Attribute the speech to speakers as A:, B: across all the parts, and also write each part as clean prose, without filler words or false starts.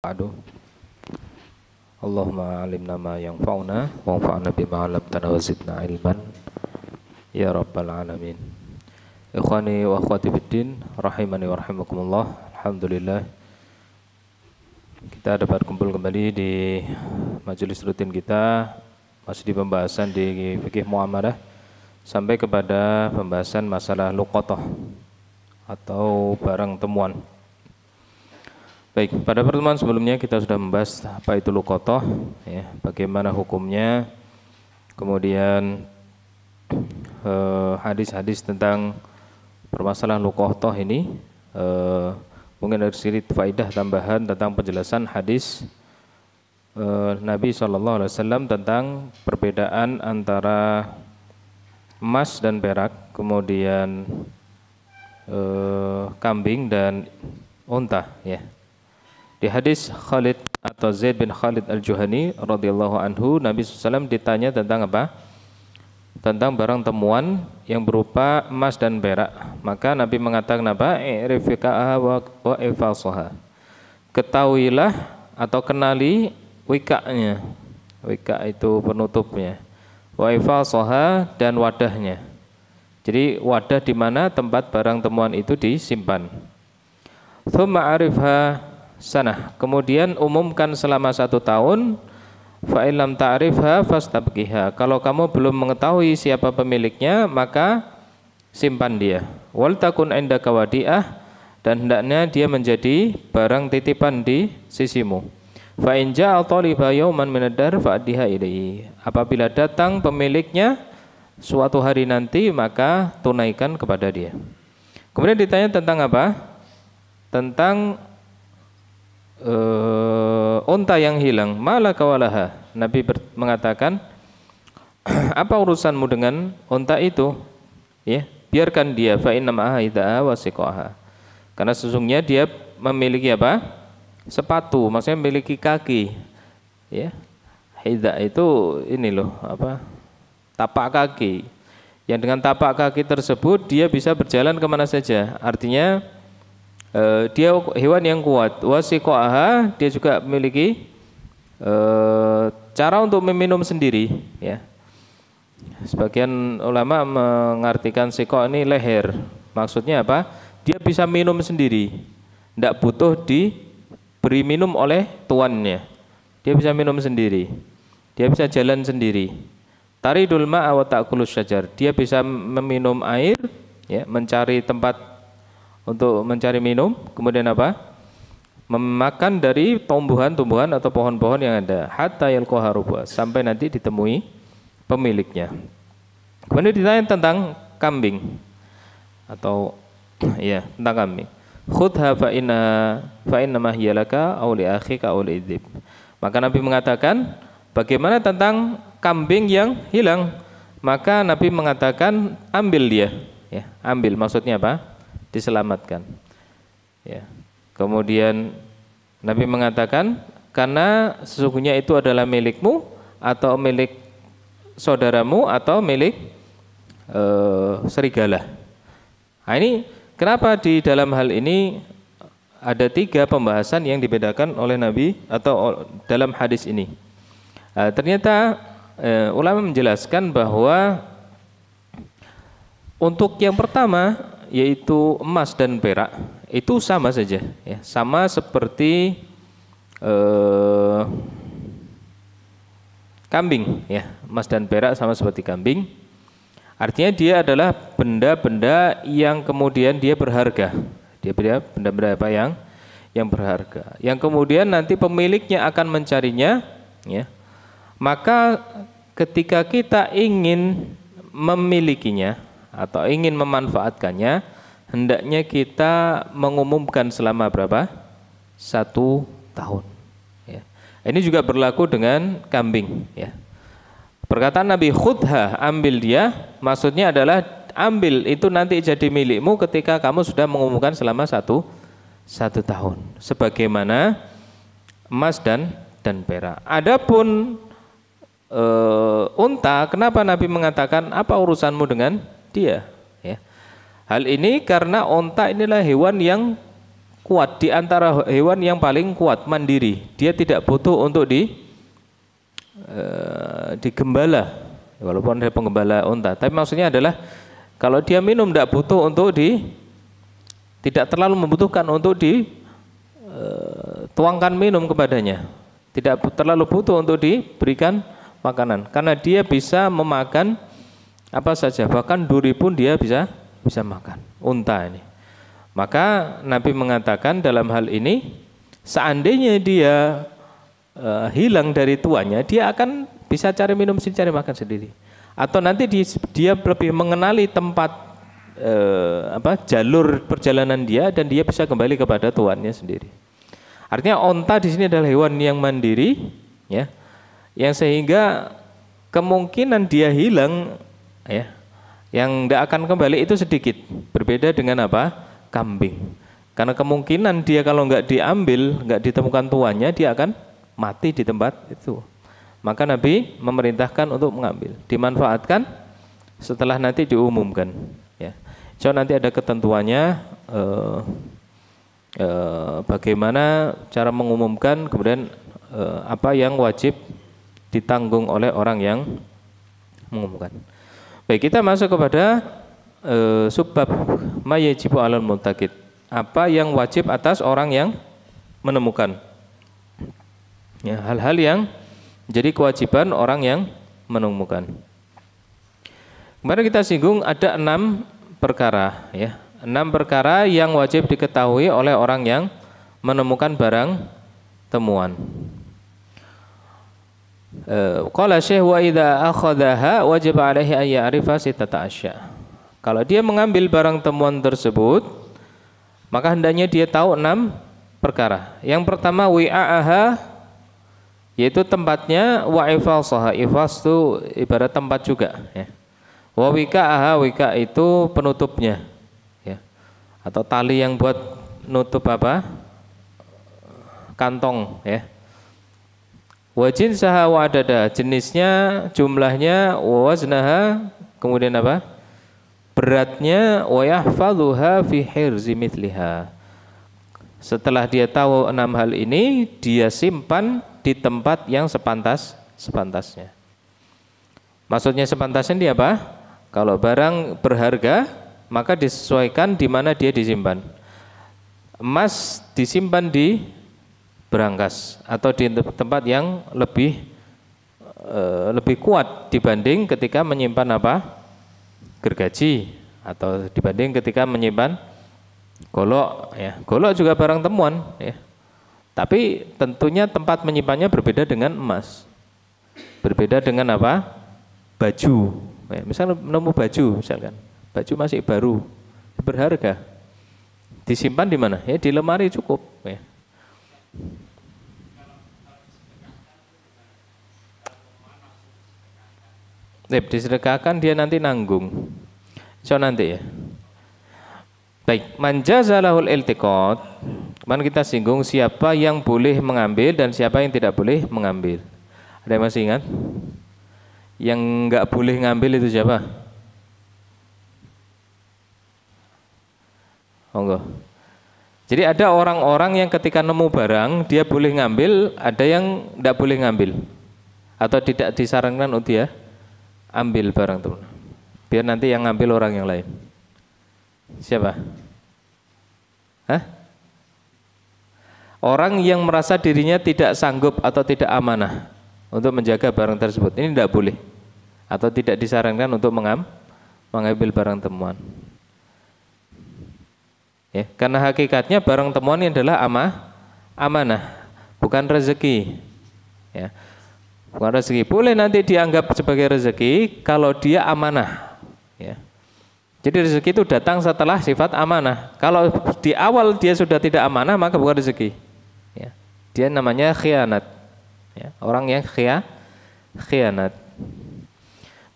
A: Ba'du. Allahumma alimna ma yanfa'una wanfa'na bima 'allamtana wa zidna ilman ya rabbal alamin. Ikhwani wa akhwati fiddin, rahimani wa rahimakumullah. Alhamdulillah kita dapat kumpul kembali di majelis rutin kita, masih di pembahasan di fikih muamalah sampai kepada pembahasan masalah luqatah atau barang temuan. Baik, pada pertemuan sebelumnya kita sudah membahas apa itu luqatah, ya, bagaimana hukumnya, kemudian hadis-hadis tentang permasalahan luqatah ini, mungkin dari sedikit faidah tambahan tentang penjelasan hadis Nabi SAW tentang perbedaan antara emas dan perak, kemudian kambing dan unta, ya. Di hadis Khalid atau Zaid bin Khalid al-Juhani radhiyallahu anhu, Nabi SAW ditanya tentang apa? Tentang barang temuan yang berupa emas dan perak. Maka Nabi mengatakan apa? I'rifiqaha wa ifasaha. Ketahuilah atau kenali wikanya. Wika itu penutupnya. Wa ifasaha, dan wadahnya. Jadi wadah di mana tempat barang temuan itu disimpan. Tsumma arifha sanah, kemudian umumkan selama 1 tahun. Fa illam ta'rifha fastabqiha, kalau kamu belum mengetahui siapa pemiliknya maka simpan dia. Wal takun indaka wadi'ah, dan hendaknya dia menjadi barang titipan di sisimu. Fa in ja'a taliba yawman min ad-dar fa'addiha ilaihi, apabila datang pemiliknya suatu hari nanti maka tunaikan kepada dia. Kemudian ditanya tentang apa? Tentang unta yang hilang. Malaka walaha, Nabi mengatakan, apa urusanmu dengan unta itu? Ya, biarkan dia. Fa inna ma'aha ida'a wa siqaha, karena sesungguhnya dia memiliki apa? Sepatu, maksudnya memiliki kaki. Ya, hida itu ini loh, apa? Tapak kaki. Yang dengan tapak kaki tersebut dia bisa berjalan kemana saja. Artinya dia hewan yang kuat. Wasiqaha, dia juga memiliki cara untuk meminum sendiri, ya. Sebagian ulama mengartikan siqa ini leher. Maksudnya apa? Dia bisa minum sendiri, tidak butuh diberi minum oleh tuannya. Dia bisa minum sendiri, dia bisa jalan sendiri. Taridul ma'a wa ta'kulus syajar, dia bisa meminum air, ya, mencari tempat untuk mencari minum, kemudian apa? Memakan dari tumbuhan-tumbuhan atau pohon-pohon yang ada. Hatta yalqaha rabbuha, sampai nanti ditemui pemiliknya. Kemudian ditanya tentang kambing atau ya, tentang kambing. Khudha fa inna ma hiya laka aw li akhika aw li idhib. Maka Nabi mengatakan, bagaimana tentang kambing yang hilang? Maka Nabi mengatakan, ambil dia, ya, ambil, maksudnya apa? Diselamatkan, ya. Kemudian Nabi mengatakan, karena sesungguhnya itu adalah milikmu atau milik saudaramu atau milik serigala. Nah, ini kenapa di dalam hal ini ada 3 pembahasan yang dibedakan oleh Nabi atau dalam hadis ini. Ternyata ulama menjelaskan bahwa untuk yang pertama, yaitu emas dan perak, itu sama saja, ya, sama seperti kambing, ya, emas dan perak sama seperti kambing. Artinya dia adalah benda-benda yang kemudian dia berharga, dia benda-benda apa yang berharga, yang kemudian nanti pemiliknya akan mencarinya, ya. Maka ketika kita ingin memilikinya atau ingin memanfaatkannya, hendaknya kita mengumumkan selama berapa? 1 tahun, ya. Ini juga berlaku dengan kambing, ya. Perkataan Nabi khudha, ambil dia, maksudnya adalah ambil itu nanti jadi milikmu ketika kamu sudah mengumumkan selama 1 tahun, sebagaimana emas dan perak. Adapun unta, kenapa Nabi mengatakan apa urusanmu dengan dia, ya? Hal ini karena unta inilah hewan yang kuat di antara hewan yang paling kuat, mandiri. Dia tidak butuh untuk digembala, walaupun ada penggembala unta. Tapi maksudnya adalah kalau dia minum tidak butuh untuk tidak terlalu membutuhkan untuk dituangkan minum kepadanya. Tidak terlalu butuh untuk diberikan makanan, karena dia bisa memakan apa saja, bahkan duri pun dia bisa makan, unta ini. Maka Nabi mengatakan dalam hal ini, seandainya dia hilang dari tuannya, dia akan bisa cari minum sendiri, cari makan sendiri. Atau nanti dia lebih mengenali tempat jalur perjalanan dia, dan dia bisa kembali kepada tuannya sendiri. Artinya onta di sini adalah hewan yang mandiri, ya, yang sehingga kemungkinan dia hilang, ya, yang tidak akan kembali itu sedikit. Berbeda dengan apa? Kambing. Karena kemungkinan dia kalau nggak diambil, nggak ditemukan tuannya, dia akan mati di tempat itu. Maka Nabi memerintahkan untuk mengambil, dimanfaatkan setelah nanti diumumkan. Ya, so nanti ada ketentuannya, bagaimana cara mengumumkan, kemudian apa yang wajib ditanggung oleh orang yang mengumumkan. Baik, kita masuk kepada subbab ma yajibu 'alal multaqit. Apa yang wajib atas orang yang menemukan. Ya, hal-hal yang jadi kewajiban orang yang menemukan. Kemarin kita singgung ada 6 perkara, ya. 6 perkara yang wajib diketahui oleh orang yang menemukan barang temuan. Qala Syekh wa idza akhadhaha wajib alaihi an ya'rifa sittata asya. Kalau dia mengambil barang temuan tersebut, maka hendaknya dia tahu 6 perkara. Yang pertama wi'a'aha, yaitu tempatnya, wa ifalsaha. Ifals itu ibarat tempat juga, ya. Wa wika'aha, wika itu penutupnya, ya, atau tali yang buat nutup apa? Kantong, ya. Wa jinsaha wa adada, jenisnya, jumlahnya, wa waznaha, kemudian apa? Beratnya, wa yahfazuha fi hirzi mithliha. Setelah dia tahu 6 hal ini, dia simpan di tempat yang sepantasnya. Maksudnya sepantasnya ini apa? Kalau barang berharga, maka disesuaikan di mana dia disimpan. Emas disimpan di berangkas atau di tempat yang lebih kuat dibanding ketika menyimpan apa? Gergaji, atau dibanding ketika menyimpan golok, ya. Golok juga barang temuan, ya. Tapi tentunya tempat menyimpannya berbeda dengan emas. Berbeda dengan apa? Baju. Ya, misalnya nemu baju, misalkan. Baju masih baru, berharga. Disimpan di mana? Ya di lemari cukup, ya. Disedekahkan dia nanti nanggung. So nanti, ya. Baik, manjazalahul iltiqat. Kemarin kita singgung siapa yang boleh mengambil dan siapa yang tidak boleh mengambil. Ada yang masih ingat? Yang enggak boleh ngambil itu siapa? Monggo. Jadi ada orang-orang yang ketika nemu barang dia boleh ngambil, ada yang tidak boleh ngambil atau tidak disarankan untuk dia ambil barang itu. Biar nanti yang ngambil orang yang lain. Siapa? Hah? Orang yang merasa dirinya tidak sanggup atau tidak amanah untuk menjaga barang tersebut, ini tidak boleh atau tidak disarankan untuk mengambil barang temuan. Ya, karena hakikatnya barang temuan ini adalah amanah, bukan rezeki. Ya, bukan rezeki. Boleh nanti dianggap sebagai rezeki kalau dia amanah. Ya. Jadi rezeki itu datang setelah sifat amanah. Kalau di awal dia sudah tidak amanah, maka bukan rezeki. Ya. Dia namanya khianat. Ya. Orang yang khianat.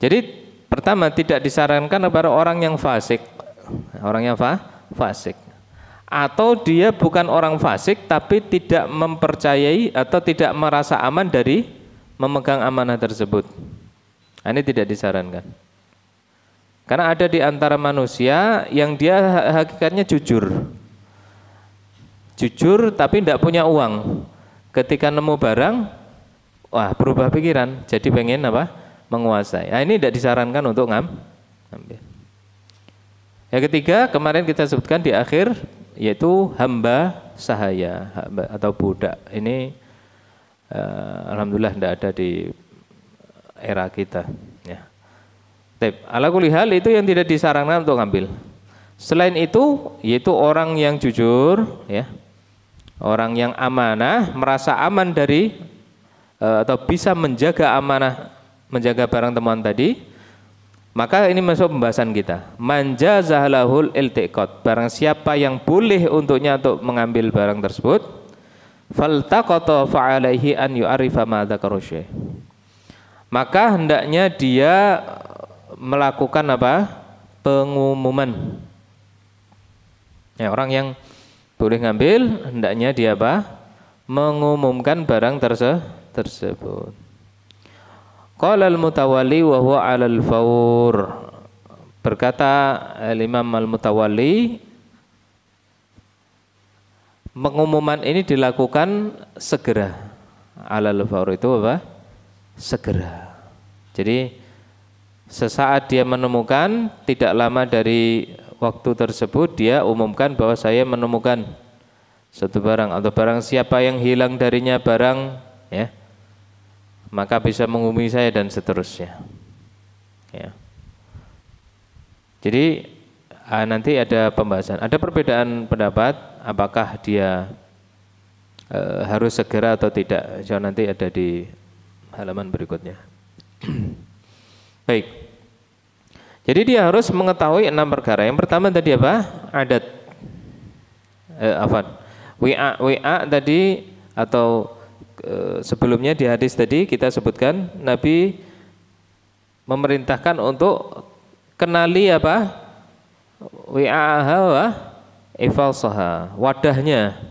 A: Jadi pertama tidak disarankan kepada orang yang fasik. Orang yang fasik. Atau dia bukan orang fasik tapi tidak mempercayai atau tidak merasa aman dari memegang amanah tersebut. Ini tidak disarankan. Karena ada di antara manusia yang dia hakikatnya jujur. jujur tapi tidak punya uang. Ketika nemu barang, wah berubah pikiran, jadi pengen apa? Menguasai. Nah, ini tidak disarankan untuk ngambil. Yang ketiga kemarin kita sebutkan di akhir, yaitu hamba sahaya, hamba atau budak. Ini alhamdulillah tidak ada di era kita. Ya. Ala kulli hal itu yang tidak disarankan untuk ngambil. Selain itu, yaitu orang yang jujur, ya, orang yang amanah, merasa aman dari atau bisa menjaga amanah, menjaga barang temuan tadi, maka ini masuk pembahasan kita. Manja zahlahul iltiqat, barang siapa yang boleh untuknya untuk mengambil barang tersebut, faltaqata fa'alaihi an yu'arifa ma dzakara syekh. Maka hendaknya dia melakukan apa? Pengumuman. Ya, orang yang boleh ngambil hendaknya dia apa? Mengumumkan barang tersebut. Qala al-mutawalli wa huwa 'alal fawr. Berkata Imam al-Mutawalli, pengumuman ini dilakukan segera. 'Alal fawr itu apa? Segera. Jadi sesaat dia menemukan, tidak lama dari waktu tersebut dia umumkan bahwa saya menemukan satu barang, atau barang siapa yang hilang darinya barang, ya, maka bisa menghubungi saya dan seterusnya. Ya. Jadi nanti ada pembahasan, ada perbedaan pendapat apakah dia harus segera atau tidak. Insya Allah nanti ada di halaman berikutnya. Baik. Jadi dia harus mengetahui 6 perkara. Yang pertama tadi apa? Adat. WA tadi, atau sebelumnya di hadis tadi kita sebutkan Nabi memerintahkan untuk kenali apa? WA-ha wa ifalsaha, wadahnya.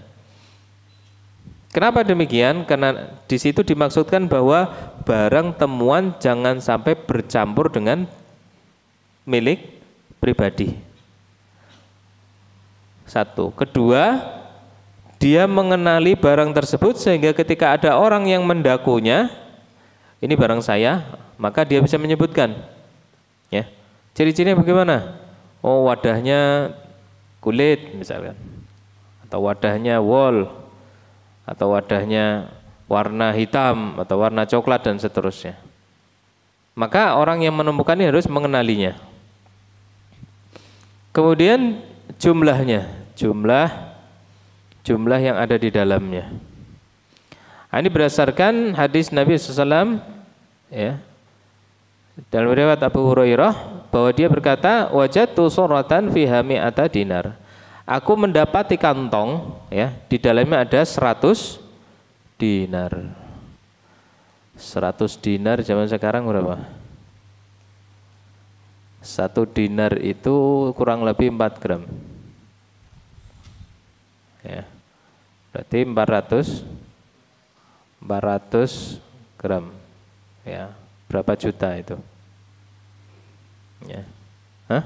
A: Kenapa demikian? Karena di situ dimaksudkan bahwa barang temuan jangan sampai bercampur dengan milik pribadi. Satu. Kedua, dia mengenali barang tersebut sehingga ketika ada orang yang mendakunya, ini barang saya, maka dia bisa menyebutkan. Ya. Ciri-cirinya bagaimana? Oh, wadahnya kulit misalkan, atau wadahnya wol, atau wadahnya warna hitam atau warna coklat dan seterusnya. Maka orang yang menemukan ini harus mengenalinya. Kemudian jumlahnya, jumlah yang ada di dalamnya. Ini berdasarkan hadis Nabi SAW, ya, dalam riwayat Abu Hurairah, bahwa dia berkata, wajadtu suratan fiha mi'ata dinar. Aku mendapati kantong, ya, di dalamnya ada 100 dinar. 100 dinar zaman sekarang berapa? 1 dinar itu kurang lebih 4 gram. Ya. Berarti 400 gram. Ya, berapa juta itu? Ya. Hah?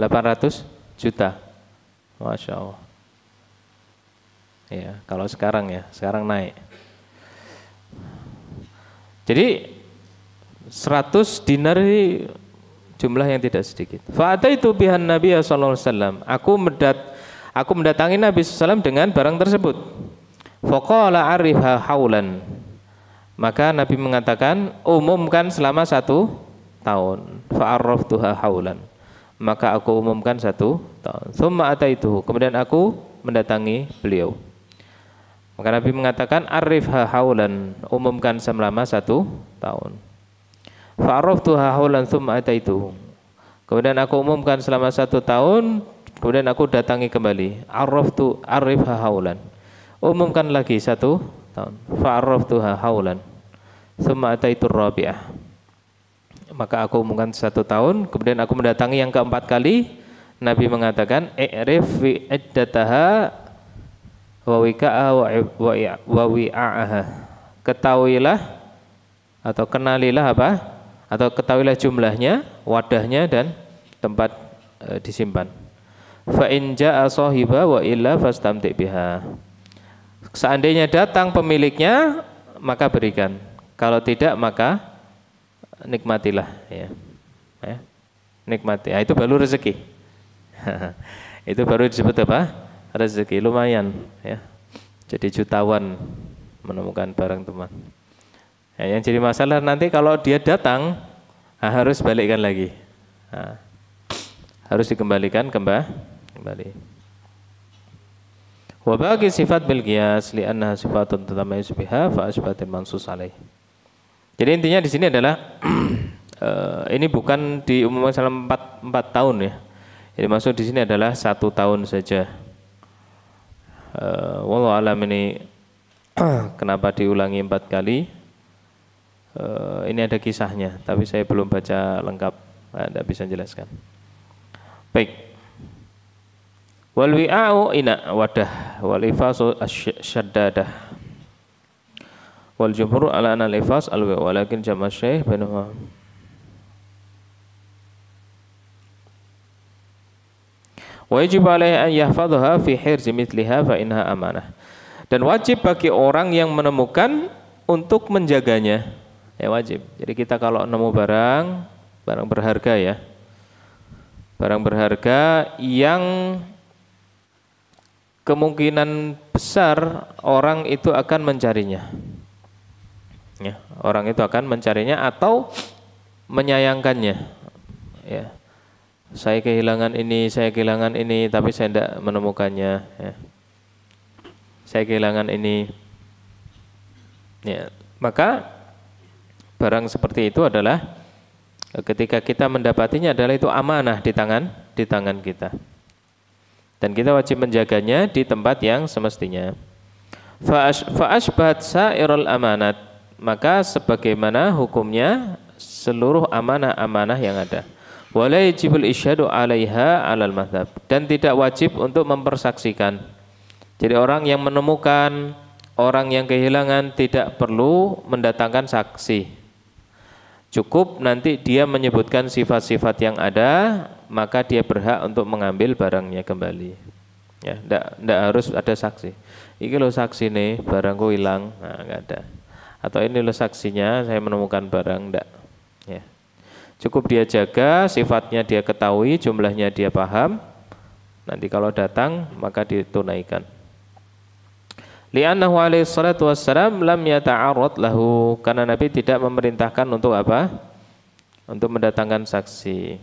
A: 800 juta. Masya Allah. Ya, kalau sekarang ya, sekarang naik. Jadi 100 dinar ini jumlah yang tidak sedikit. Fa'ataitu bihan Nabi sallallahu alaihi wasallam. Aku mendatangi Nabi SAW dengan barang tersebut. Faqala arifha haulan. Maka Nabi mengatakan, umumkan selama 1 tahun. Fa'arraftuha haulan. Maka aku umumkan 1 tahun. Tsumma ataituhu. Kemudian aku mendatangi beliau. Maka Nabi mengatakan, arifha haulan. Umumkan selama 1 tahun. Fa'arraftuha haulan tsumma ataituhu. Kemudian aku umumkan selama 1 tahun. Kemudian aku datangi kembali. Arifha haulan. Umumkan lagi 1 tahun. Fa'arraftuha haulan tsumma ataitur rabi'ah. Maka aku umumkan 1 tahun. Kemudian aku mendatangi yang keempat kali. Nabi mengatakan, i'rif iddataha wa wika'aha wa wi'a'aha. Ketahuilah atau kenalilah apa? Atau ketahuilah jumlahnya, wadahnya dan tempat disimpan. fa in jaa sahiba wa illa fastamti biha. Seandainya datang pemiliknya maka berikan, kalau tidak maka nikmatilah ya. Nikmati. Nah, itu baru rezeki. Itu baru disebut apa? Rezeki, lumayan ya. Jadi jutawan menemukan barang teman. Ya, yang jadi masalah nanti kalau dia datang harus balikkan lagi. Nah, harus dikembalikan kembali. Wa baqi sifat bil qiyas li annaha sifatun tatamayyazu biha fa asbatil mansus alaih. Jadi intinya di sini adalah ini bukan diumumkan selama 4 tahun ya. Jadi maksud di sini adalah 1 tahun saja. Wallahu alam ini kenapa diulangi 4 kali? Ini ada kisahnya, tapi saya belum baca lengkap, tidak bisa jelaskan. Baik. Wal wi'a'u ina wadah, wal ifasu syaddadah. Wal jumhur ala anal ifas al wi'a'u walakin jama' syekh bainahuma. Wa yajibu alaihi an yahfadhaha fi hirzi mithliha fa innaha amanah. Dan wajib bagi orang yang menemukan untuk menjaganya. Ya wajib. Jadi kita kalau nemu barang berharga ya. Barang berharga yang kemungkinan besar orang itu akan mencarinya. Ya, orang itu akan mencarinya atau menyayangkannya. Ya. Saya kehilangan ini, tapi saya tidak menemukannya. Ya. Saya kehilangan ini. Ya. Maka barang seperti itu adalah ketika kita mendapatinya adalah itu amanah di tangan kita. Dan kita wajib menjaganya di tempat yang semestinya. Fa asbat sa'irul amanat, maka sebagaimana hukumnya seluruh amanah-amanah yang ada. Wala yajibul isyhadu 'alaiha 'alal madhab, dan tidak wajib untuk mempersaksikan. Jadi orang yang menemukan, orang yang kehilangan tidak perlu mendatangkan saksi. Cukup nanti dia menyebutkan sifat-sifat yang ada, maka dia berhak untuk mengambil barangnya kembali. Ya, ndak harus ada saksi. Iki lo saksi nih, barangku hilang, nah, enggak ada. Atau ini lo saksinya, saya menemukan barang, ndak. Ya. Cukup dia jaga, sifatnya dia ketahui, jumlahnya dia paham. Nanti kalau datang maka ditunaikan. Li'annahu alaihi salatu wassalam lam yata'arrad lahu, karena Nabi tidak memerintahkan untuk apa? Untuk mendatangkan saksi.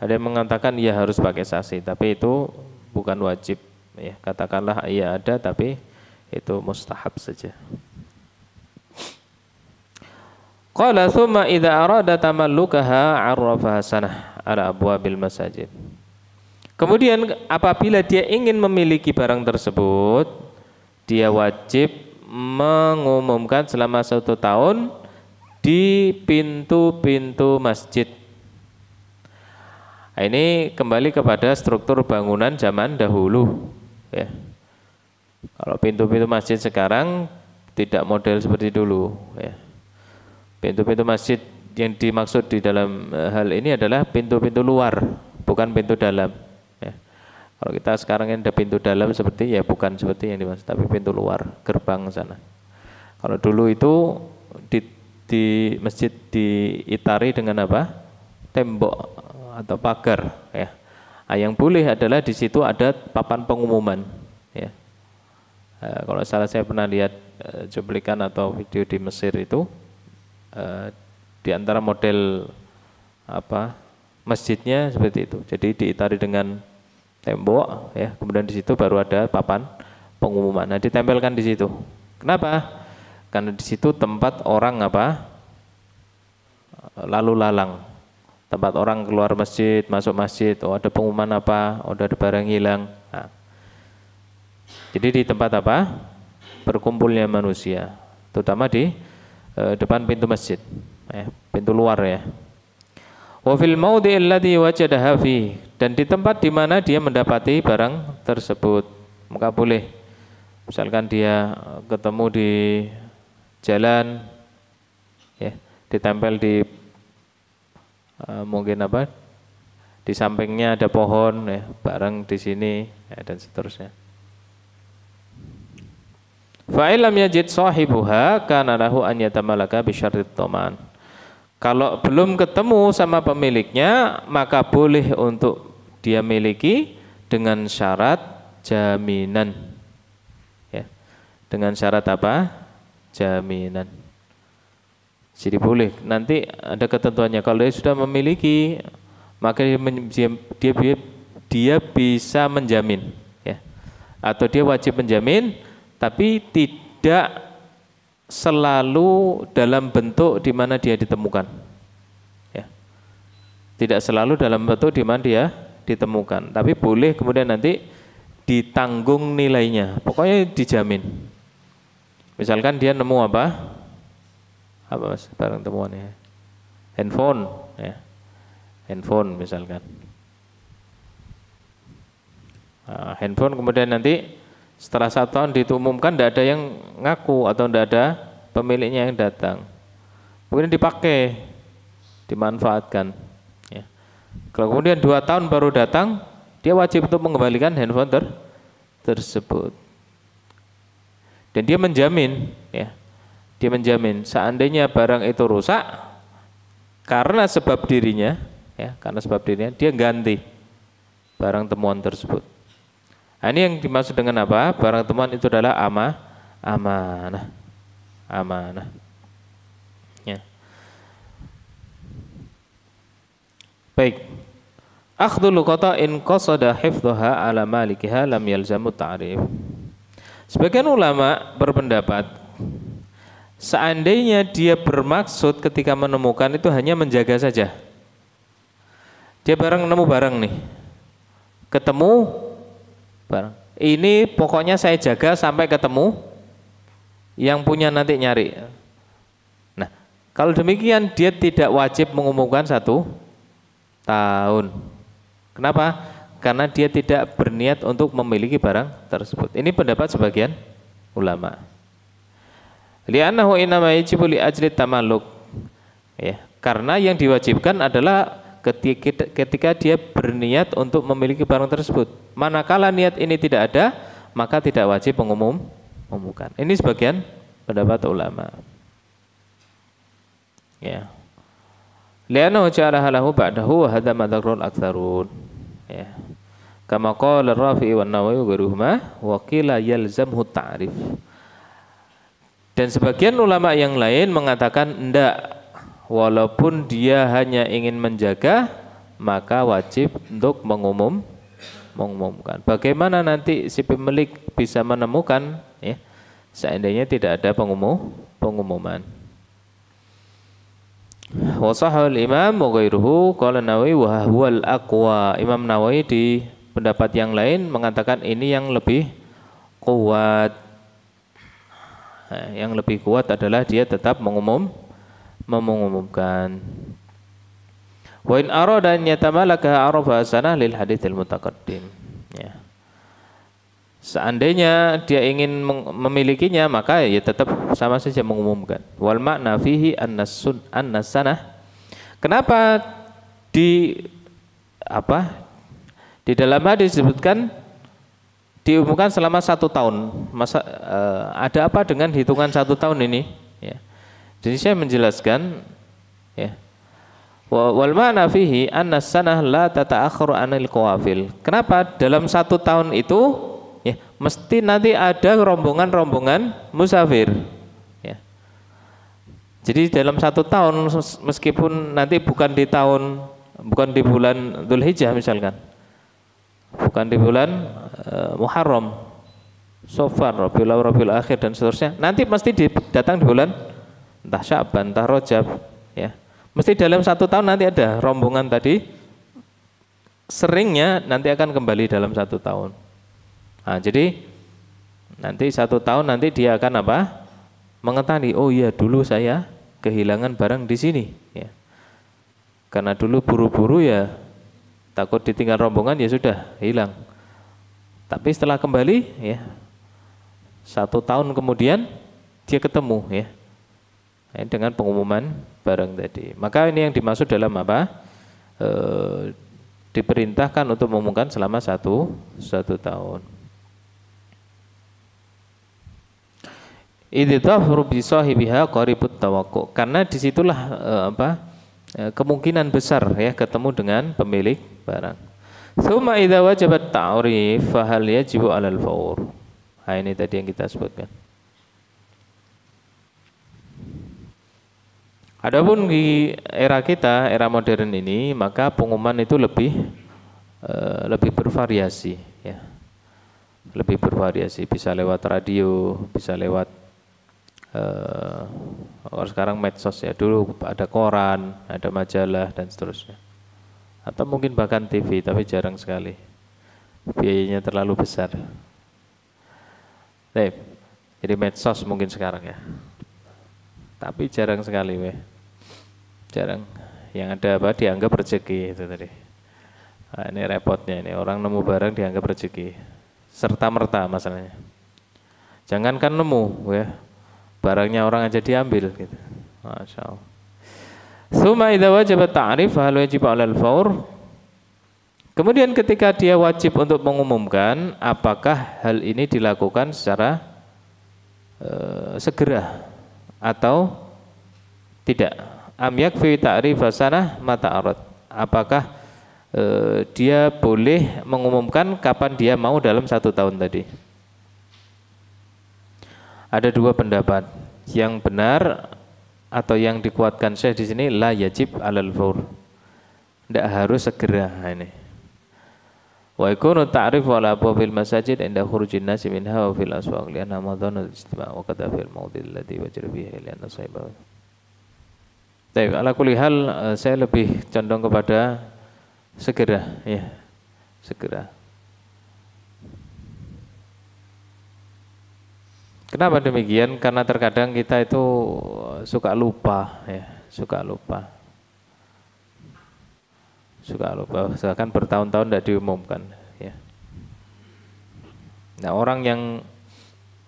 A: Ada yang mengatakan ia harus pakai saksi, tapi itu bukan wajib. Ya, katakanlah ia ada, tapi itu mustahab saja. Qala thumma idza arada tamallukaha 'arrafaha sanah ala abwabil masajid. Kemudian apabila dia ingin memiliki barang tersebut, dia wajib mengumumkan selama 1 tahun di pintu-pintu masjid. Nah, ini kembali kepada struktur bangunan zaman dahulu. Ya. Kalau pintu-pintu masjid sekarang tidak model seperti dulu. Ya. Pintu-pintu masjid yang dimaksud di dalam hal ini adalah pintu-pintu luar, bukan pintu dalam. Ya. Kalau kita sekarang ada pintu dalam seperti ya bukan seperti yang dimaksud, tapi pintu luar, gerbang sana. Kalau dulu itu di masjid diitari dengan apa? Tembok atau pagar. Ya. Nah, yang boleh adalah di situ ada papan pengumuman. Ya. Kalau salah saya pernah lihat cuplikan atau video di Mesir itu. Di antara model apa masjidnya seperti itu. Jadi diitari dengan tembok, ya. Kemudian di situ baru ada papan pengumuman. Nah, ditempelkan di situ. Kenapa? Karena di situ tempat orang apa? Lalu lalang. Tempat orang keluar masjid, masuk masjid. Oh, ada pengumuman apa? Oh, ada barang hilang. Nah. Jadi di tempat apa? Berkumpulnya manusia, terutama di depan pintu masjid, pintu luar ya. Wa fil maudhi'i alladhi wajadaha fi, dan di tempat di mana dia mendapati barang tersebut, maka boleh. Misalkan dia ketemu di jalan, ya, ditempel di mungkin apa? di sampingnya ada pohon, ya, barang di sini, ya, dan seterusnya. Fa'ilam yajid sahibuha kana lahu an yatamalaka bi syartit dhaman. Kalau belum ketemu sama pemiliknya, maka boleh untuk dia miliki dengan syarat jaminan. Ya. Dengan syarat apa? Jaminan. Jadi boleh. Nanti ada ketentuannya. Kalau dia sudah memiliki, maka dia bisa menjamin, ya. Atau dia wajib menjamin, tapi tidak selalu dalam bentuk di mana dia ditemukan, ya. Tidak selalu dalam bentuk di mana dia ditemukan, tapi boleh kemudian nanti ditanggung nilainya, pokoknya dijamin. Misalkan dia nemu apa mas, barang temuannya, handphone, ya, handphone misalkan, handphone kemudian nanti setelah 1 tahun diumumkan tidak ada yang ngaku atau tidak ada pemiliknya yang datang, kemudian dipakai, dimanfaatkan, ya. Kalau kemudian 2 tahun baru datang, dia wajib untuk mengembalikan handphone tersebut, dan dia menjamin, ya, dia menjamin seandainya barang itu rusak karena sebab dirinya, ya, karena sebab dirinya, dia ganti barang temuan tersebut. Nah, ini yang dimaksud dengan apa? Barang temuan itu adalah amanah. Ya. Baik. Akhdul luqata in qasada hifdhaha ala malikiha lam yalzamu ta'rif. Sebagian ulama berpendapat seandainya dia bermaksud ketika menemukan itu hanya menjaga saja. Dia nemu barang nih. Ketemu barang. Ini pokoknya saya jaga sampai ketemu, yang punya nanti nyari. Nah, kalau demikian dia tidak wajib mengumumkan 1 tahun. Kenapa? Karena dia tidak berniat untuk memiliki barang tersebut. Ini pendapat sebagian ulama. Li'annahu innama yajibu li ajli tamalluk. Ya, karena yang diwajibkan adalah ketika dia berniat untuk memiliki barang tersebut. Manakala niat ini tidak ada, maka tidak wajib mengumumkan. Ini sebagian pendapat ulama. Ya. Li'annahu ja'alaha lahu ba'dahu wa hadha madzakrul aktsarun. Ya. Kama qala Rafi'i wan Nawawi wa ghairuhuma wa qila yalzamhu ta'rif. Dan sebagian ulama yang lain mengatakan enggak, walaupun dia hanya ingin menjaga, maka wajib untuk mengumumkan. Bagaimana nanti si pemilik bisa menemukan, ya, seandainya tidak ada pengumuman. Wasahul Imam wa ghairuhu qala Nawawi wa huwal aqwa. Imam Nawawi di pendapat yang lain mengatakan ini yang lebih kuat. Nah, yang lebih kuat adalah dia tetap mengumumkan. Wa in arada an yatamalaka arafa sanah lil haditsil mutaqaddim. Ya. Seandainya dia ingin memilikinya, maka ya tetap sama saja mengumumkan. Wal makna fihi an-sanah. Kenapa di dalam hadis disebutkan diumumkan selama 1 tahun? Ada apa dengan hitungan 1 tahun ini? Ya. Jadi saya menjelaskan, ya. Wal ma'na fihi anna sanah la tata'akhkharu 'anil qawafil. Kenapa dalam 1 tahun itu, ya, mesti nanti ada rombongan-rombongan musafir, ya. Jadi dalam 1 tahun, meskipun nanti bukan di bulan Dzulhijjah misalkan, bukan di bulan Muharram, Safar, Rabiul Akhir dan seterusnya, nanti mesti datang di bulan entah Sya'ban, entah Rajab, ya. Mesti dalam 1 tahun nanti ada rombongan tadi, seringnya nanti akan kembali dalam 1 tahun. Nah, jadi nanti 1 tahun nanti dia akan apa? Mengetahui, oh iya dulu saya kehilangan barang di sini, ya. Karena dulu buru-buru, ya, takut ditinggal rombongan, ya sudah hilang. Tapi setelah kembali, ya, 1 tahun kemudian dia ketemu, ya, dengan pengumuman barang tadi. Maka ini yang dimaksud dalam apa? diperintahkan untuk mengumumkan selama satu tahun. Idzafru bi sahibiha qaribut tawaqu. Karena disitulah kemungkinan besar ya ketemu dengan pemilik barang. Tsumma idza wajabat ta'rif fa hal yajibu 'alal faur. Nah, ini tadi yang kita sebutkan. Adapun di era kita, era modern ini, maka pengumuman itu lebih bervariasi ya. Lebih bervariasi, bisa lewat radio, bisa lewat sekarang medsos ya. Dulu ada koran, ada majalah dan seterusnya. Atau mungkin bahkan TV, tapi jarang sekali. Biayanya terlalu besar. Jadi medsos mungkin sekarang ya. Tapi jarang sekali jarang. Yang ada dianggap rezeki itu tadi. Nah, ini repotnya ini, orang nemu barang dianggap rezeki. Serta merta masalahnya. Jangankan nemu ya, barangnya orang aja diambil gitu. Masya Allah. Tsumma idza wajaba ta'rif hal wajib 'alal faur. Kemudian ketika dia wajib untuk mengumumkan, apakah hal ini dilakukan secara segera atau tidak? Am yakfi ta'rif sanah mata arad. Apakah dia boleh mengumumkan kapan dia mau dalam 1 tahun tadi? Ada 2 pendapat. Yang benar atau yang dikuatkan Syekh di sini la yajib 'alal faur. Tidak harus segera ini. Wa yakunu ta'rif ala abwabil masajid inda khurujin nasi minha wa fil aswaq li anna madhanul ijtima' wa qad fil mawdil ladzi wajra bihi li anna sahibahu. Baik, ala kulli hal saya lebih condong kepada segera ya, segera. Kenapa demikian? Karena terkadang kita itu suka lupa ya, suka lupa. Misalkan bertahun-tahun tidak diumumkan ya. Nah, orang yang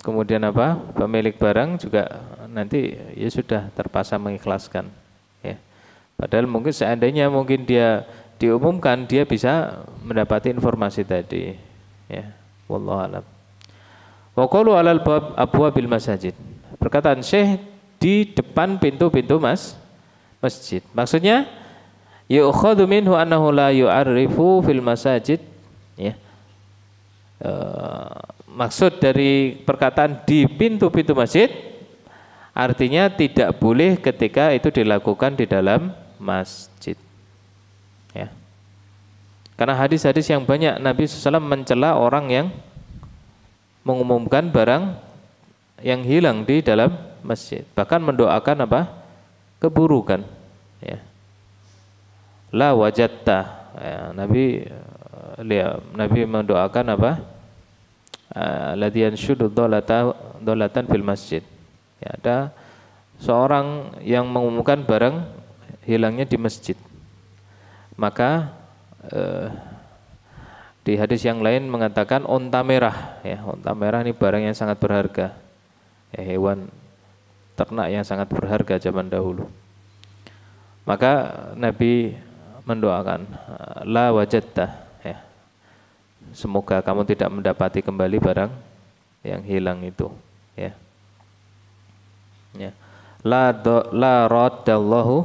A: kemudian pemilik barang juga nanti ya sudah terpaksa mengikhlaskan ya. Padahal mungkin seandainya dia diumumkan, dia bisa mendapati informasi tadi ya. Wallahu a'lam. Wa qalu 'alal abwabil masajid. Perkataan Syekh di depan pintu-pintu masjid. Maksudnya yu'khadhu minhu annahu la yu'arrifu fil masajid ya. Maksud dari perkataan di pintu-pintu masjid artinya tidak boleh ketika itu dilakukan di dalam masjid ya. Karena hadis-hadis yang banyak Nabi SAW mencela orang yang mengumumkan barang yang hilang di dalam masjid, bahkan mendoakan keburukan ya. La wajatta ya, Nabi mendoakan ladian syudu dolatan fil masjid ya, ada seorang yang mengumumkan barang hilangnya di masjid, maka di hadis yang lain mengatakan onta merah ya, onta merah ini barang yang sangat berharga ya, hewan ternak yang sangat berharga zaman dahulu. Maka Nabi mendoakan la wajatta ya, semoga kamu tidak mendapati kembali barang yang hilang itu ya. Ya. La raddallahu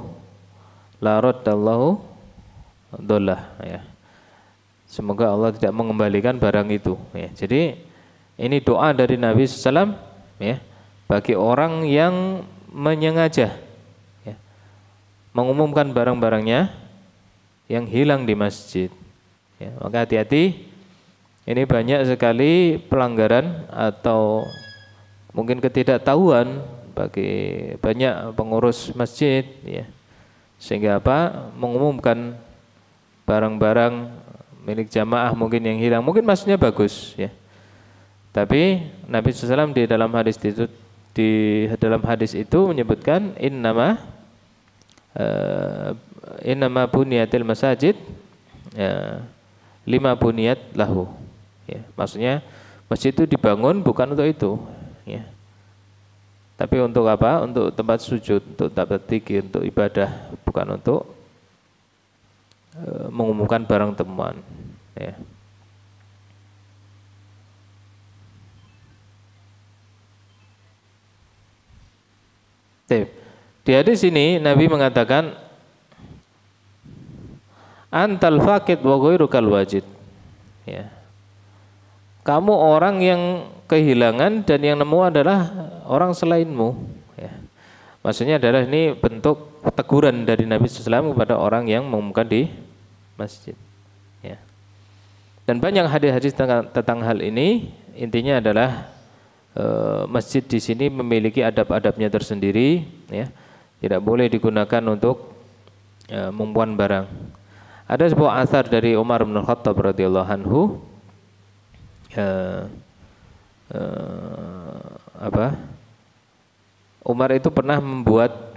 A: dollah ya. Semoga Allah tidak mengembalikan barang itu ya. Jadi ini doa dari Nabi SAW ya, bagi orang yang menyengaja ya, mengumumkan barang-barangnya yang hilang di masjid ya. Maka hati-hati, ini banyak sekali pelanggaran atau mungkin ketidaktahuan bagi banyak pengurus masjid ya, sehingga mengumumkan barang-barang milik jamaah mungkin yang hilang, mungkin maksudnya bagus ya, tapi Nabi SAW di dalam hadis itu menyebutkan innama buniyatil masajid ya, lima buniyat lahu ya, maksudnya masjid itu dibangun bukan untuk itu ya, tapi untuk untuk tempat sujud, untuk tempat zikir, untuk ibadah, bukan untuk mengumumkan barang temuan, ya. Di hadis ini Nabi mengatakan antal faqid wa ghairukal wajid, ya. Kamu orang yang kehilangan dan yang nemu adalah orang selainmu, ya. Maksudnya adalah ini bentuk teguran dari Nabi SAW kepada orang yang mengumumkan di masjid, ya. Dan banyak hadis-hadis tentang hal ini. Intinya adalah masjid di sini memiliki adab-adabnya tersendiri, ya. Tidak boleh digunakan untuk mengumumkan barang. Ada sebuah athar dari Umar bin Khattab radhiyallahu anhu, Umar itu pernah membuat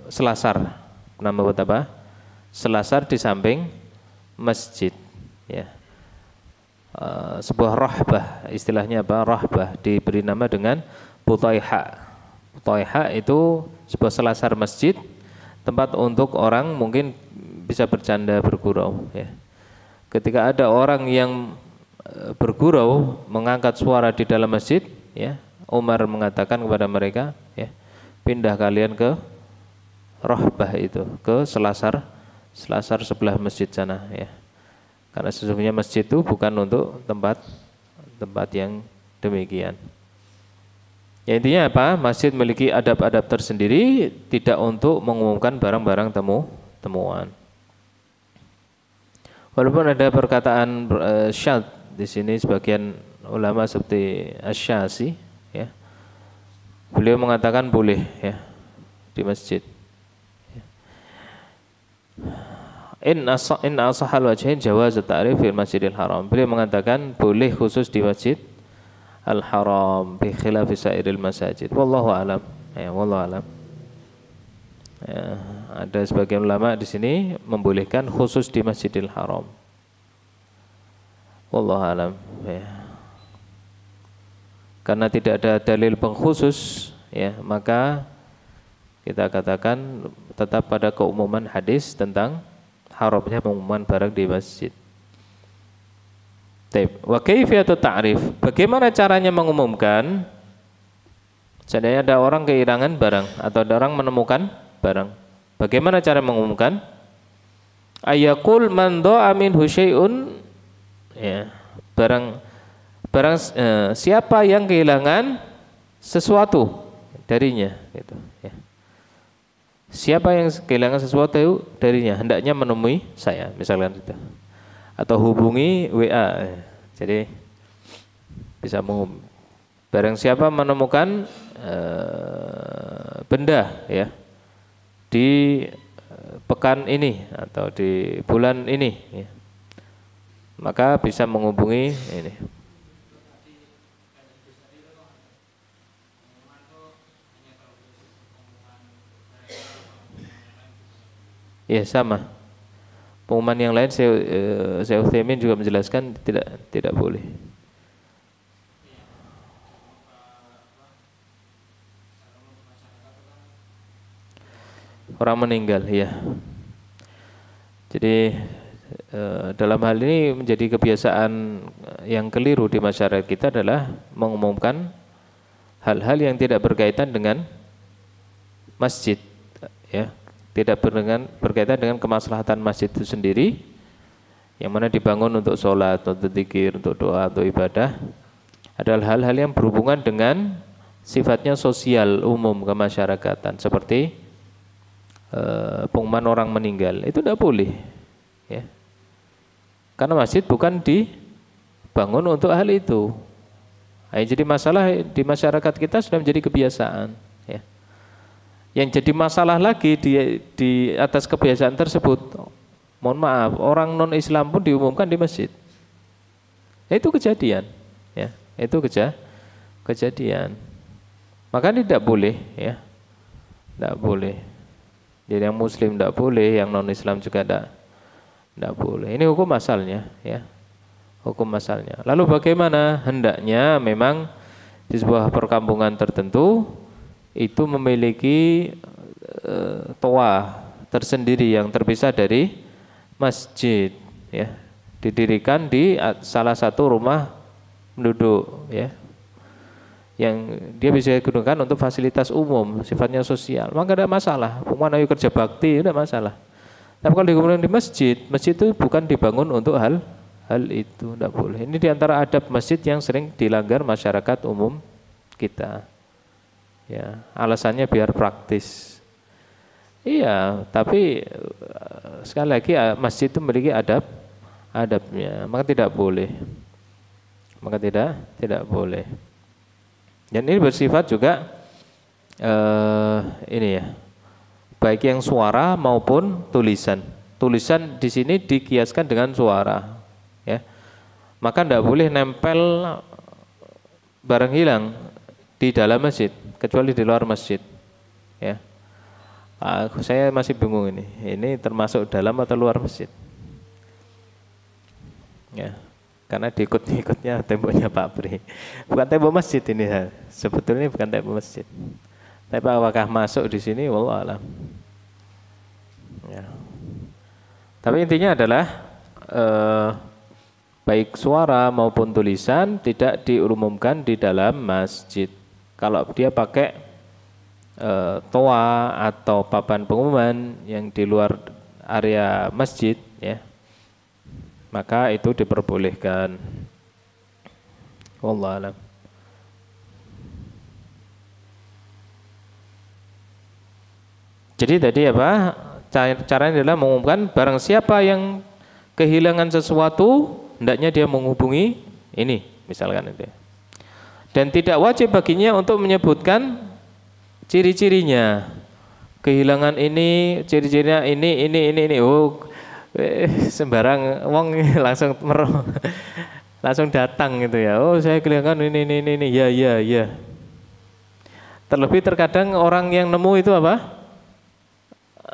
A: selasar. Pernah membuat apa? Selasar di samping masjid, ya. Sebuah rahbah, istilahnya apa? Rahbah, diberi nama dengan Butaiha. Butaiha itu sebuah selasar masjid, tempat untuk orang mungkin bisa bercanda, bergurau, ya. Ketika ada orang yang bergurau, mengangkat suara di dalam masjid, ya, Umar mengatakan kepada mereka, ya, pindah kalian ke rahbah itu, ke selasar sebelah masjid sana, ya. Karena sesungguhnya masjid itu bukan untuk tempat yang demikian. Ya, intinya apa? Masjid memiliki adab-adab tersendiri, tidak untuk mengumumkan barang-barang temuan. Walaupun ada perkataan syadz di sini, sebagian ulama seperti Asy-Syafi'i, ya, beliau mengatakan boleh, ya, di masjid. In asahal wajhain jawaz ta'rif fil Masjidil Haram. Beliau mengatakan boleh khusus di Masjid Al-Haram bi khilafi sairil masajid. Wallahu alam. Ya, wallahu alam. Ya, ada sebagian ulama di sini membolehkan khusus di Masjidil Haram. Wallahu alam, ya. Karena tidak ada dalil pengkhusus, ya, maka kita katakan tetap pada keumuman hadis tentang haramnya pengumuman barang di masjid. Wa kaifiyatu ta'rif, bagaimana caranya mengumumkan? Seandainya ada orang kehilangan barang atau ada orang menemukan barang, bagaimana cara mengumumkan? Ayaqul man dha'a minhu syai'un, ya, barang siapa yang kehilangan sesuatu darinya, gitu, ya. Siapa yang kehilangan sesuatu darinya hendaknya menemui saya, misalkan itu, atau hubungi WA. Jadi bisa mengumum. Barang siapa menemukan benda, ya, di pekan ini atau di bulan ini, ya, maka bisa menghubungi ini. Ya, sama. Pengumuman yang lain saya Utsaimin juga menjelaskan tidak boleh. Orang meninggal, ya. Jadi dalam hal ini menjadi kebiasaan yang keliru di masyarakat kita adalah mengumumkan hal-hal yang tidak berkaitan dengan masjid, ya. Tidak berkaitan dengan kemaslahatan masjid itu sendiri, yang mana dibangun untuk sholat, untuk zikir, untuk doa, untuk ibadah. Adalah hal-hal yang berhubungan dengan sifatnya sosial umum kemasyarakatan, seperti pengumuman orang meninggal. Itu tidak boleh, ya. Karena masjid bukan dibangun untuk hal itu. Jadi masalah di masyarakat kita sudah menjadi kebiasaan, ya. Yang jadi masalah lagi di atas kebiasaan tersebut, mohon maaf, orang non Islam pun diumumkan di masjid. Itu kejadian, ya. Itu kejadian. Maka tidak boleh, ya. Tidak boleh. Jadi yang Muslim tidak boleh, yang non Islam juga tidak boleh. Ini hukum asalnya, ya. Hukum asalnya. Lalu bagaimana? Hendaknya memang di sebuah perkampungan tertentu itu memiliki toa tersendiri yang terpisah dari masjid, ya, didirikan di salah satu rumah penduduk, ya, yang dia bisa digunakan untuk fasilitas umum, sifatnya sosial, maka tidak masalah. Mana ayo kerja bakti, tidak masalah. Tapi kalau digunakan di masjid, masjid itu bukan dibangun untuk hal itu, tidak boleh. Ini diantara adab masjid yang sering dilanggar masyarakat umum kita. Ya, alasannya biar praktis. Iya, tapi sekali lagi masjid itu memiliki adabnya, maka tidak boleh. Maka tidak boleh. Dan ini bersifat juga ini ya, baik yang suara maupun tulisan. Tulisan di sini dikiaskan dengan suara, ya. Maka tidak boleh nempel barang hilang di dalam masjid, kecuali di luar masjid, ya. Saya masih bingung ini termasuk dalam atau luar masjid, ya, karena diikut-ikutnya temboknya Pak Pri, bukan tembok masjid ini, sebetulnya bukan tembok masjid, tapi apakah masuk di sini, wallahu alam, ya. Tapi intinya adalah baik suara maupun tulisan tidak diumumkan di dalam masjid. Kalau dia pakai toa atau papan pengumuman yang di luar area masjid, ya, maka itu diperbolehkan. Wallahu a'lam. Jadi tadi apa? Caranya adalah mengumumkan barang siapa yang kehilangan sesuatu, hendaknya dia menghubungi ini, misalkan itu. Dan tidak wajib baginya untuk menyebutkan ciri-cirinya. Kehilangan ini, ciri-cirinya ini. Oh, sembarang wong langsung langsung datang gitu ya. Oh, saya kehilangan ini. Ya. Terlebih terkadang orang yang nemu itu apa?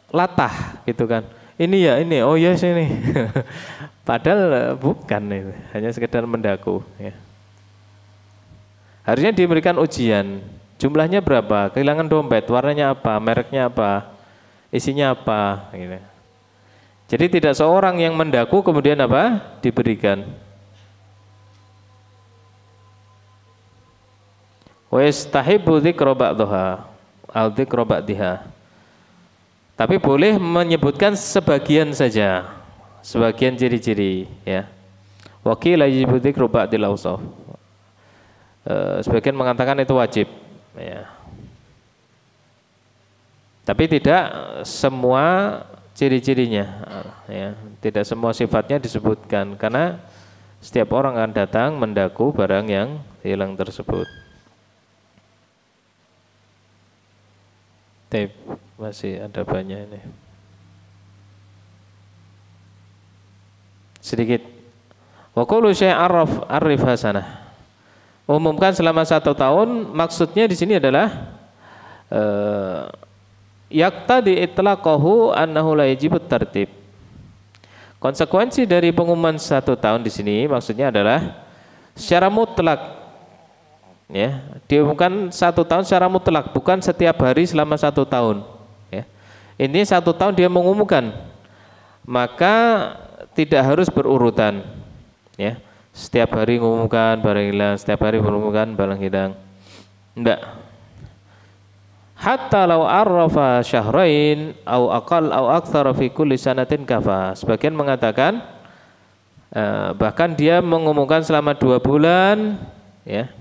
A: Latah gitu kan. Ini ya, ini. Oh ya, sini. Padahal bukan itu, hanya sekedar mendaku, ya. Harusnya diberikan ujian. Jumlahnya berapa? Kehilangan dompet, warnanya apa? Mereknya apa? Isinya apa? Gitu. Jadi tidak seorang yang mendaku kemudian apa? Diberikan. Wa yastahibu dzikra ba'daha al dzikra ba'daha. Tapi boleh menyebutkan sebagian saja. Sebagian ciri-ciri, ya. Wa qila yajibu dzikru ba'dil awsaf. Sebagian mengatakan itu wajib, ya. Tapi tidak semua ciri-cirinya, ya. Tidak semua sifatnya disebutkan karena setiap orang akan datang mendaku barang yang hilang tersebut. Tape masih ada banyak ini. Sedikit. Wa qulu syai' arif hasanah. Umumkan selama 1 tahun, maksudnya di sini adalah yaqtadi itlaqahu annahu la yajibut tartib. Konsekuensi dari pengumuman 1 tahun di sini maksudnya adalah secara mutlak, ya, diumumkan 1 tahun secara mutlak, bukan setiap hari selama 1 tahun, ya. Ini 1 tahun dia mengumumkan, maka tidak harus berurutan, ya. Setiap hari mengumumkan barang hilang, setiap hari mengumumkan barang hilang. Enggak. Hatta law arrafa syahrain au aqal au aktsara fi kulli sanatin kafa. Sebagian mengatakan bahkan dia mengumumkan selama 2 bulan, ya,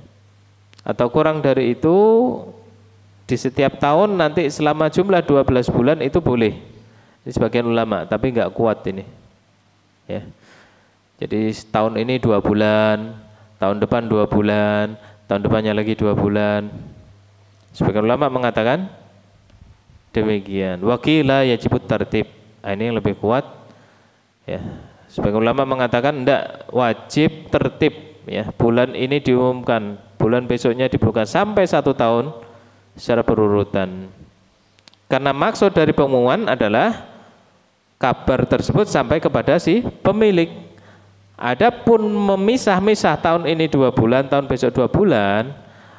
A: atau kurang dari itu di setiap tahun, nanti selama jumlah 12 bulan itu boleh. Ini sebagian ulama, tapi enggak kuat ini, ya. Jadi tahun ini 2 bulan, tahun depan 2 bulan, tahun depannya lagi 2 bulan. Sebagian ulama mengatakan demikian. Wa qila yajibut tartib. Ini yang lebih kuat, ya. Sebagian ulama mengatakan enggak, wajib tertib, ya. Bulan ini diumumkan, bulan besoknya dibuka sampai 1 tahun secara berurutan. Karena maksud dari pengumuman adalah kabar tersebut sampai kepada si pemilik. Adapun memisah-misah tahun ini 2 bulan, tahun besok 2 bulan,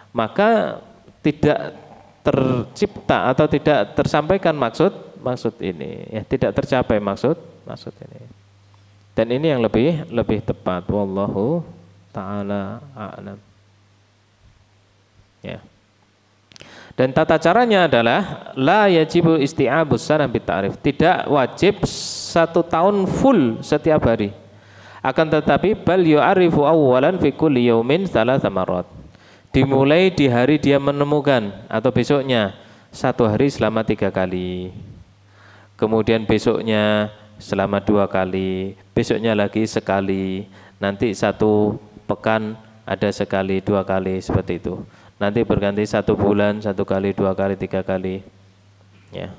A: maka tidak tercipta atau tidak tersampaikan maksud ini, ya, tidak tercapai maksud maksud ini. Dan ini yang lebih tepat, wallahu taala a'lam. Ya. Dan tata caranya adalah la yajibu isti'abus sanah bitarif. Tidak wajib 1 tahun full setiap hari. Akan tetapi bal yu'arifu awwalan fi kulli yaumin 3 marrat. Dimulai di hari dia menemukan atau besoknya 1 hari selama 3 kali. Kemudian besoknya selama 2 kali, besoknya lagi sekali. Nanti 1 pekan ada sekali, 2 kali seperti itu. Nanti berganti 1 bulan 1 kali, 2 kali, 3 kali. Ya.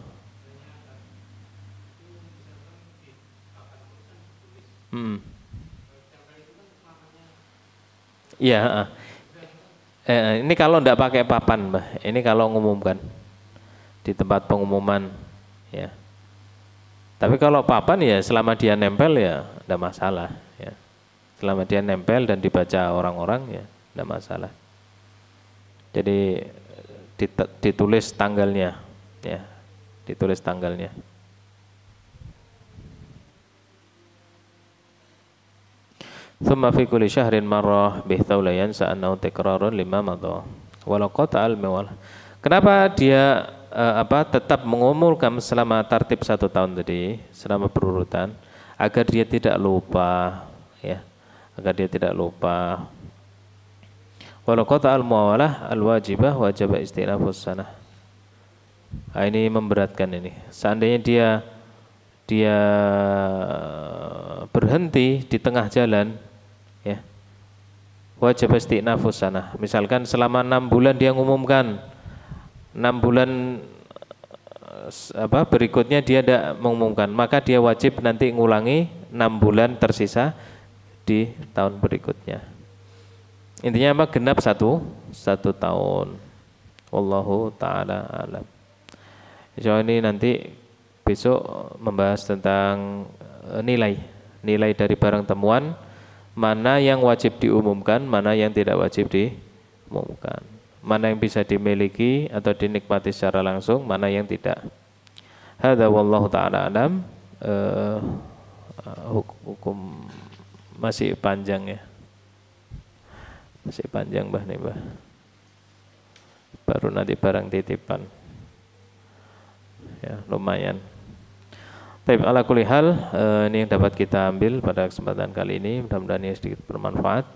A: Iya. Ini kalau enggak pakai papan, Mbah. Ini kalau ngumumkan di tempat pengumuman, ya. Tapi kalau papan ya selama dia nempel ya enggak masalah, ya. Selama dia nempel dan dibaca orang-orang ya enggak masalah. Jadi ditulis tanggalnya, ya, ditulis tanggalnya. Thumma fi kulli syahrin marrah bihtaulayan sa'annahu tikrarun lima madha. Walau qata'al mawal. Kenapa dia tetap mengumumkan selama tartib 1 tahun tadi, selama berurutan, agar dia tidak lupa, ya, agar dia tidak lupa. Walau qata al-muawalah al-wajibah wajib istinafus sanah. Ini memberatkan ini. Seandainya dia berhenti di tengah jalan, ya, wajib istinafus sanah. Misalkan selama 6 bulan dia ngumumkan, 6 bulan berikutnya dia tidak mengumumkan, maka dia wajib nanti ngulangi 6 bulan tersisa di tahun berikutnya. Intinya apa? Genap 1 tahun. Wallahu ta'ala alam. Insya ini nanti besok membahas tentang nilai dari barang temuan, mana yang wajib diumumkan, mana yang tidak wajib diumumkan, mana yang bisa dimiliki atau dinikmati secara langsung, mana yang tidak. Hadza wallahu ta'ala alam. Hukum masih panjang, ya. Masih panjang, Mbah nih, Mbah. Baru nanti barang titipan. Ya, lumayan. Baik, ala kulli hal, ini yang dapat kita ambil pada kesempatan kali ini. Mudah-mudahan ini sedikit bermanfaat.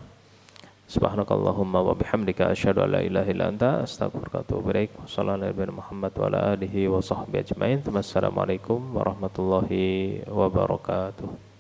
A: Subhanakallahumma wa bihamdika asyhadu an la ilaha illa anta astaghfiruka wa atubu ilaik. Wassallallahu alaihi Muhammad wa ala alihi wa sahbihi ajmain. Wassalamualaikum warahmatullahi wabarakatuh.